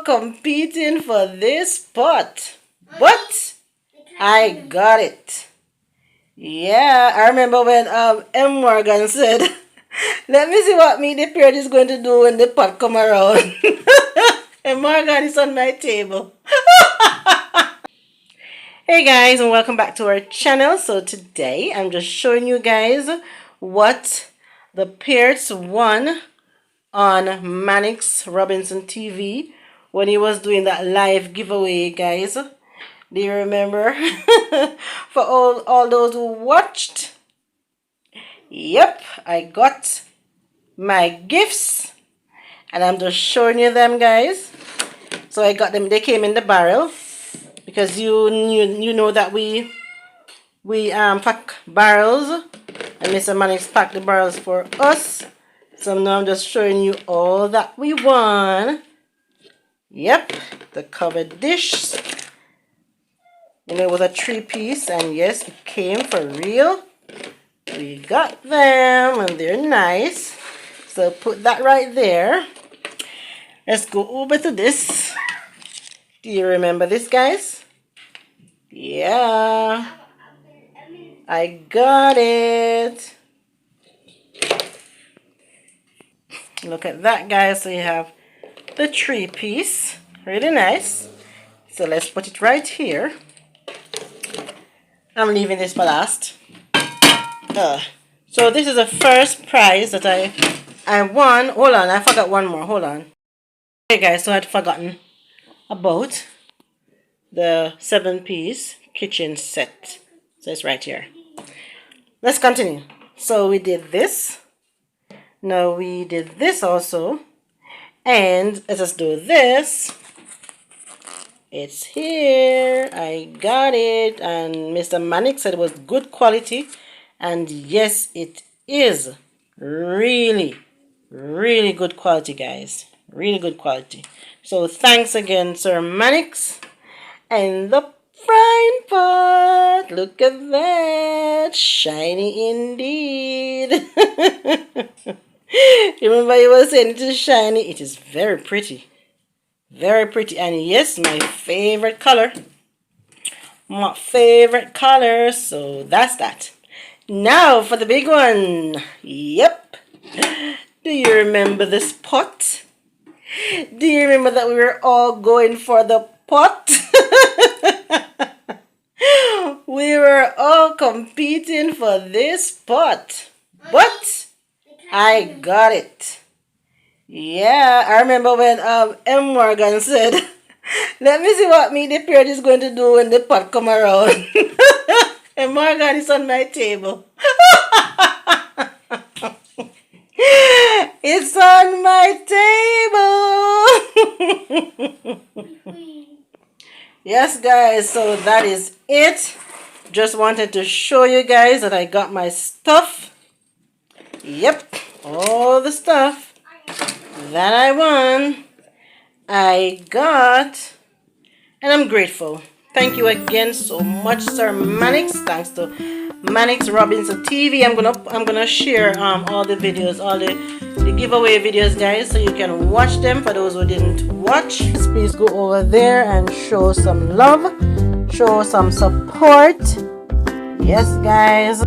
all competing for this spot, but I got it. Yeah, I remember when M. Morgan said, let me see what me the parrot is going to do when the pot come around. M. Morgan is on my table. Hey guys, and welcome back to our channel. So today I'm just showing you guys what the parrots won on Mannix Robinson TV when he was doing that live giveaway, guys. Do you remember? For all those who watched, yep, I got my gifts and I'm just showing you them, guys. So I got them, they came in the barrel because you know that we pack barrels, and Mr. Mannix packed the barrels for us. So now I'm just showing you all that we won. Yep, the covered dish. You know, it was a 3-piece, and yes, it came for real. We got them, and they're nice. So put that right there. Let's go over to this. Do you remember this, guys? Yeah, I got it. Look at that, guys. So you have the 3-piece, really nice. So let's put it right here. I'm leaving this for last. So this is the first prize that I won. Hold on, I forgot one more. Hold on. Okay, guys, so I'd forgotten about the 7-piece kitchen set. So it's right here. Let's continue. So we did this. Now we did this also. And let us do this. It's here. I got it. And Mr. Mannix said it was good quality. And yes, it is really, really good quality, guys. Really good quality. So thanks again, Sir Mannix. And the frying pot. Look at that. Shiny indeed. Remember you were saying it is shiny? It is very pretty. Very pretty. And yes, my favorite color. My favorite color. So that's that. Now for the big one. Yep. Do you remember this pot? Do you remember that we were all going for the pot? We were all competing for this pot, but I got it. Yeah, I remember when M. Morgan said, let me see what me the parrot is going to do when the pot come around. M. Morgan is on my table. It's on my table. Yes, guys, so that is it. Just wanted to show you guys that I got my stuff. Yep, all the stuff that I won, I got, and I'm grateful. Thank you again so much, Sir Mannix. Thanks to Mannix Robinson TV. I'm gonna share all the videos, all the giveaway videos, guys, so you can watch them. For those who didn't watch, please go over there and show some love, show some support. Yes, guys.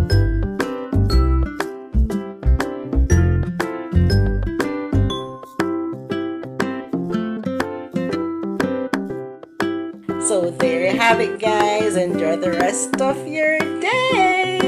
So there you have it, guys. Enjoy the rest of your day.